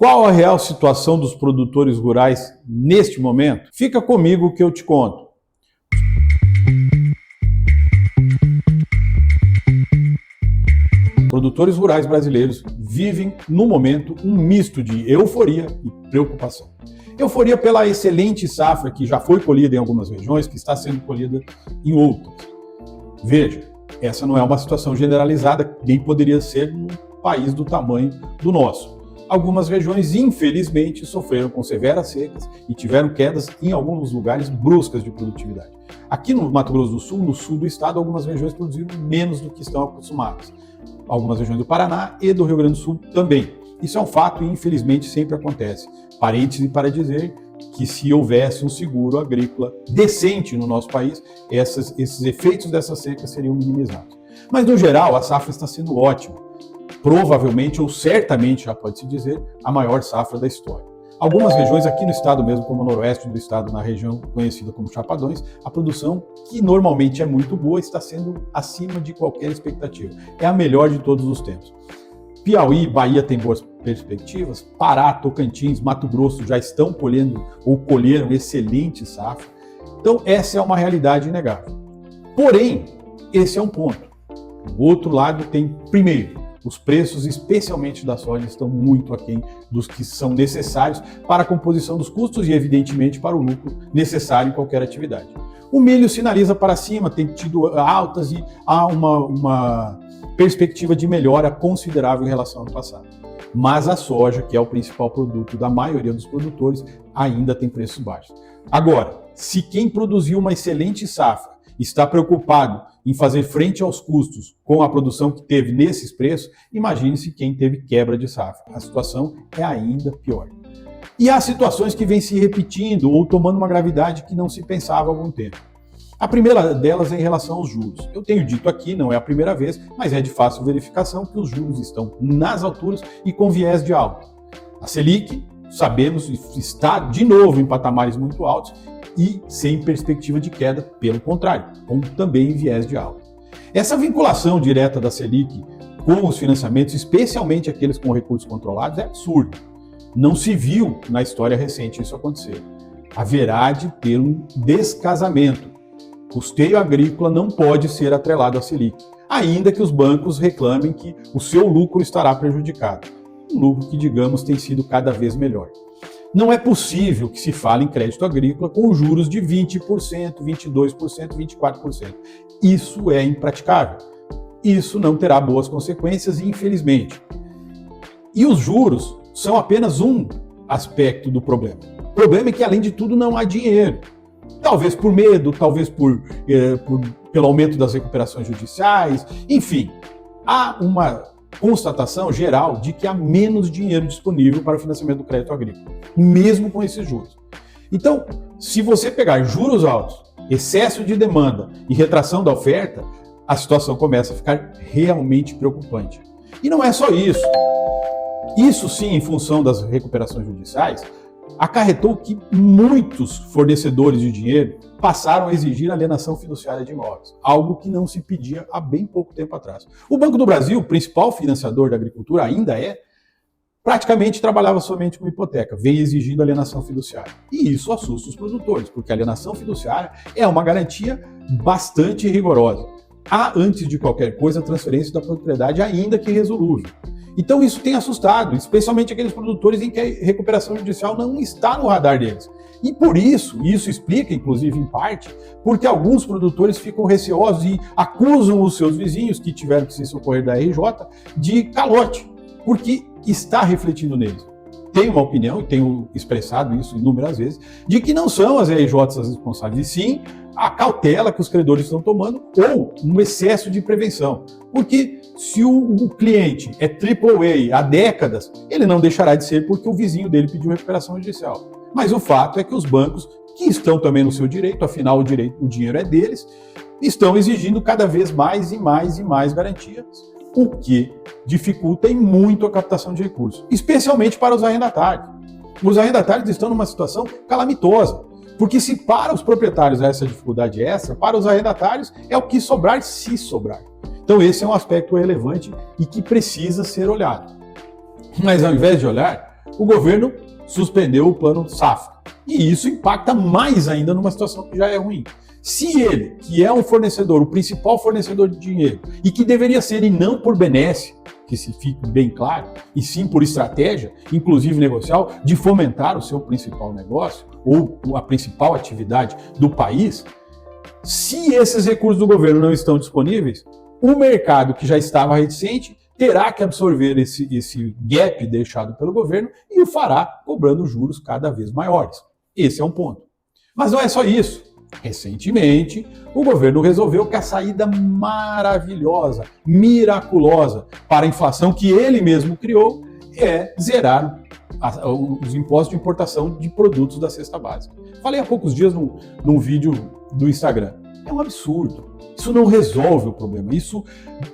Qual a real situação dos produtores rurais neste momento? Fica comigo que eu te conto. Produtores rurais brasileiros vivem, no momento, um misto de euforia e preocupação. Euforia pela excelente safra que já foi colhida em algumas regiões, que está sendo colhida em outras. Veja, essa não é uma situação generalizada, nem poderia ser num país do tamanho do nosso. Algumas regiões, infelizmente, sofreram com severas secas e tiveram quedas, em alguns lugares, bruscas de produtividade. Aqui no Mato Grosso do Sul, no sul do estado, algumas regiões produziram menos do que estão acostumadas. Algumas regiões do Paraná e do Rio Grande do Sul também. Isso é um fato e, infelizmente, sempre acontece. Parêntese para dizer que se houvesse um seguro agrícola decente no nosso país, esses efeitos dessa seca seriam minimizados. Mas, no geral, a safra está sendo ótima. Provavelmente, ou certamente, já pode-se dizer, a maior safra da história. Algumas regiões aqui no estado mesmo, como o noroeste do estado, na região conhecida como Chapadões, a produção, que normalmente é muito boa, está sendo acima de qualquer expectativa. É a melhor de todos os tempos. Piauí, Bahia tem boas perspectivas, Pará, Tocantins, Mato Grosso já estão colhendo ou colheram excelente safra. Então essa é uma realidade inegável. Porém, esse é um ponto. Do outro lado tem, primeiro, os preços, especialmente da soja, estão muito aquém dos que são necessários para a composição dos custos e, evidentemente, para o lucro necessário em qualquer atividade. O milho sinaliza para cima, tem tido altas e há uma perspectiva de melhora considerável em relação ao ano passado. Mas a soja, que é o principal produto da maioria dos produtores, ainda tem preços baixos. Agora, se quem produziu uma excelente safra está preocupado em fazer frente aos custos com a produção que teve nesses preços, imagine-se quem teve quebra de safra. A situação é ainda pior. E há situações que vêm se repetindo ou tomando uma gravidade que não se pensava há algum tempo. A primeira delas é em relação aos juros. Eu tenho dito aqui, não é a primeira vez, mas é de fácil verificação que os juros estão nas alturas e com viés de alta. A Selic, sabemos, está de novo em patamares muito altos e sem perspectiva de queda, pelo contrário, com também viés de alta. Essa vinculação direta da Selic com os financiamentos, especialmente aqueles com recursos controlados, é absurdo. Não se viu na história recente isso acontecer. Haverá de ter um descasamento. Custeio agrícola não pode ser atrelado à Selic, ainda que os bancos reclamem que o seu lucro estará prejudicado. Um lucro que, digamos, tem sido cada vez melhor. Não é possível que se fale em crédito agrícola com juros de 20%, 22%, 24%. Isso é impraticável. Isso não terá boas consequências, infelizmente. E os juros são apenas um aspecto do problema. O problema é que, além de tudo, não há dinheiro. Talvez por medo, talvez pelo aumento das recuperações judiciais, enfim. Há uma constatação geral de que há menos dinheiro disponível para o financiamento do crédito agrícola, mesmo com esses juros. Então, se você pegar juros altos, excesso de demanda e retração da oferta, a situação começa a ficar realmente preocupante. E não é só isso. Isso sim, em função das recuperações judiciais, acarretou que muitos fornecedores de dinheiro passaram a exigir alienação fiduciária de imóveis, algo que não se pedia há bem pouco tempo atrás. O Banco do Brasil, principal financiador da agricultura, ainda praticamente trabalhava somente com hipoteca, vem exigindo alienação fiduciária. E isso assusta os produtores, porque a alienação fiduciária é uma garantia bastante rigorosa. Há, antes de qualquer coisa, a transferência da propriedade, ainda que irresolúvel. Então isso tem assustado, especialmente aqueles produtores em que a recuperação judicial não está no radar deles. E por isso explica, inclusive em parte, porque alguns produtores ficam receosos e acusam os seus vizinhos, que tiveram que se socorrer da RJ, de calote, porque está refletindo neles. Tenho uma opinião, e tenho expressado isso inúmeras vezes, de que não são as RJs as responsáveis, e sim a cautela que os credores estão tomando ou um excesso de prevenção. Porque se o cliente é AAA há décadas, ele não deixará de ser porque o vizinho dele pediu recuperação judicial. Mas o fato é que os bancos, que estão também no seu direito, afinal o dinheiro é deles, estão exigindo cada vez mais e mais garantias, o que dificulta muito a captação de recursos, especialmente para os arrendatários. Os arrendatários estão numa situação calamitosa, porque se para os proprietários essa dificuldade extra, para os arrendatários é o que sobrar, se sobrar. Então esse é um aspecto relevante e que precisa ser olhado. Mas ao invés de olhar, o governo suspendeu o plano safra. E isso impacta mais ainda numa situação que já é ruim. Se ele, que é um fornecedor, o principal fornecedor de dinheiro, e que deveria ser, e não por benesse, que se fique bem claro, e sim por estratégia, inclusive negocial, de fomentar o seu principal negócio, ou a principal atividade do país, se esses recursos do governo não estão disponíveis, o mercado que já estava reticente terá que absorver esse gap deixado pelo governo e o fará cobrando juros cada vez maiores. Esse é um ponto. Mas não é só isso. Recentemente, o governo resolveu que a saída maravilhosa, miraculosa para a inflação que ele mesmo criou é zerar os impostos de importação de produtos da cesta básica. Falei há poucos dias num vídeo do Instagram. É um absurdo. Isso não resolve o problema. Isso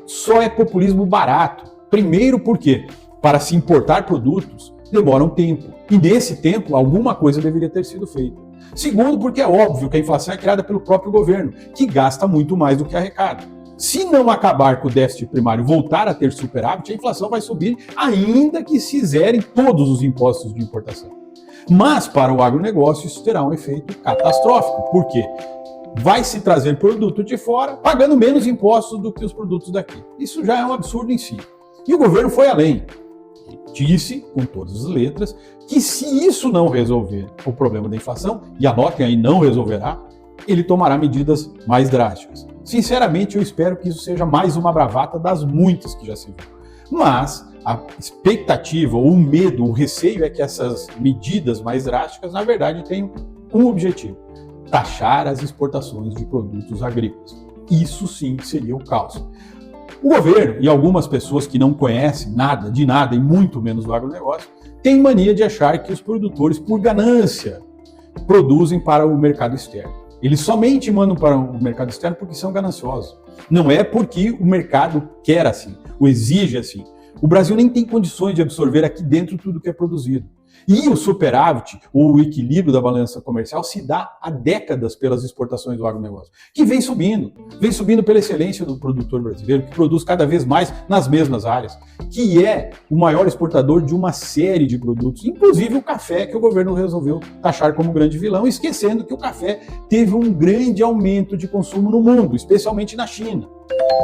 só é populismo barato. Primeiro porque, para se importar produtos, demora um tempo. E nesse tempo, alguma coisa deveria ter sido feita. Segundo, porque é óbvio que a inflação é criada pelo próprio governo, que gasta muito mais do que arrecada. Se não acabar com o déficit primário e voltar a ter superávit, a inflação vai subir, ainda que se zerem todos os impostos de importação. Mas, para o agronegócio, isso terá um efeito catastrófico. Por quê? Vai se trazer produto de fora, pagando menos impostos do que os produtos daqui. Isso já é um absurdo em si. E o governo foi além. Disse, com todas as letras, que se isso não resolver o problema da inflação, e anotem aí, não resolverá, ele tomará medidas mais drásticas. Sinceramente, eu espero que isso seja mais uma bravata das muitas que já se viu. Mas a expectativa, o medo, o receio é que essas medidas mais drásticas, na verdade, tenham um objetivo: taxar as exportações de produtos agrícolas. Isso sim seria o caos. O governo e algumas pessoas que não conhecem nada de nada e muito menos do agronegócio têm mania de achar que os produtores, por ganância, produzem para o mercado externo. Eles somente mandam para o mercado externo porque são gananciosos. Não é porque o mercado quer assim, o exige assim. O Brasil nem tem condições de absorver aqui dentro tudo que é produzido. E o superávit, ou o equilíbrio da balança comercial, se dá há décadas pelas exportações do agronegócio, que vem subindo pela excelência do produtor brasileiro, que produz cada vez mais nas mesmas áreas, que é o maior exportador de uma série de produtos, inclusive o café, que o governo resolveu taxar como grande vilão, esquecendo que o café teve um grande aumento de consumo no mundo, especialmente na China.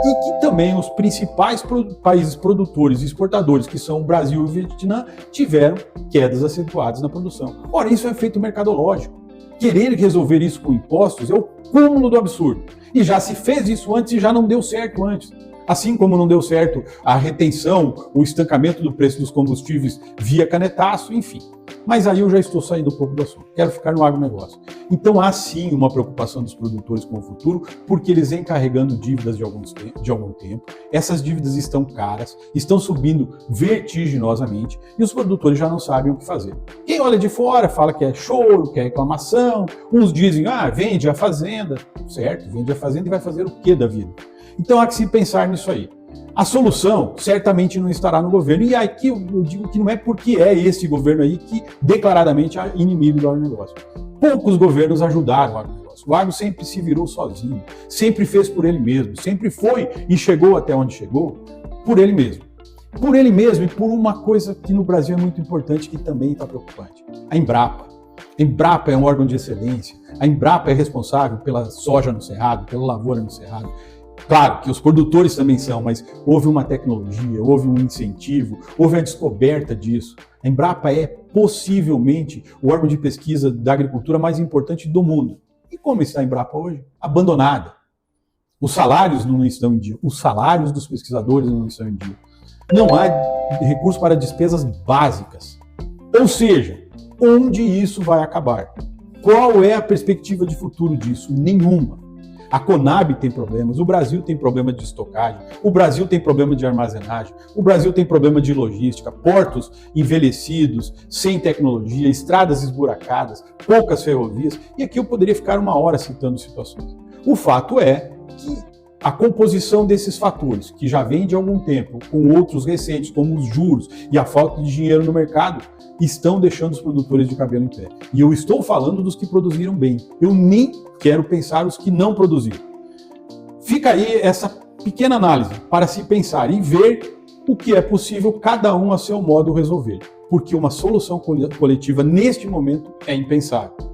E que também os principais países produtores e exportadores, que são o Brasil e o Vietnã, tiveram quedas acentuadas na produção. Ora, isso é efeito mercadológico. Querer resolver isso com impostos é o cúmulo do absurdo. E já se fez isso antes e já não deu certo antes. Assim como não deu certo a retenção, o estancamento do preço dos combustíveis via canetaço, enfim. Mas aí eu já estou saindo um pouco do assunto. Quero ficar no agronegócio. Então há sim uma preocupação dos produtores com o futuro, porque eles vêm carregando dívidas de algum tempo. Essas dívidas estão caras, estão subindo vertiginosamente e os produtores já não sabem o que fazer. Quem olha de fora fala que é choro, que é reclamação. Uns dizem, vende a fazenda. Certo, vende a fazenda e vai fazer o que da vida? Então há que se pensar nisso aí. A solução certamente não estará no governo. E aqui eu digo que não é porque é esse governo aí que declaradamente é inimigo do agronegócio. Poucos governos ajudaram o agronegócio. O agro sempre se virou sozinho, sempre fez por ele mesmo, sempre foi e chegou até onde chegou por ele mesmo. Por ele mesmo e por uma coisa que no Brasil é muito importante, que também está preocupante: a Embrapa. A Embrapa é um órgão de excelência. A Embrapa é responsável pela soja no Cerrado, pela lavoura no Cerrado. Claro que os produtores também são, mas houve uma tecnologia, houve um incentivo, houve a descoberta disso. A Embrapa é possivelmente o órgão de pesquisa da agricultura mais importante do mundo. E como está a Embrapa hoje? Abandonada. Os salários não estão em dia, os salários dos pesquisadores não estão em dia. Não há recurso para despesas básicas. Ou seja, onde isso vai acabar? Qual é a perspectiva de futuro disso? Nenhuma. A Conab tem problemas, o Brasil tem problema de estocagem, o Brasil tem problema de armazenagem, o Brasil tem problema de logística, portos envelhecidos, sem tecnologia, estradas esburacadas, poucas ferrovias, e aqui eu poderia ficar uma hora citando situações. O fato é que a composição desses fatores, que já vem de algum tempo, com outros recentes, como os juros e a falta de dinheiro no mercado, estão deixando os produtores de cabelo em pé. E eu estou falando dos que produziram bem. Eu nem quero pensar os que não produziram. Fica aí essa pequena análise para se pensar e ver o que é possível cada um a seu modo resolver. porque uma solução coletiva neste momento é impensável.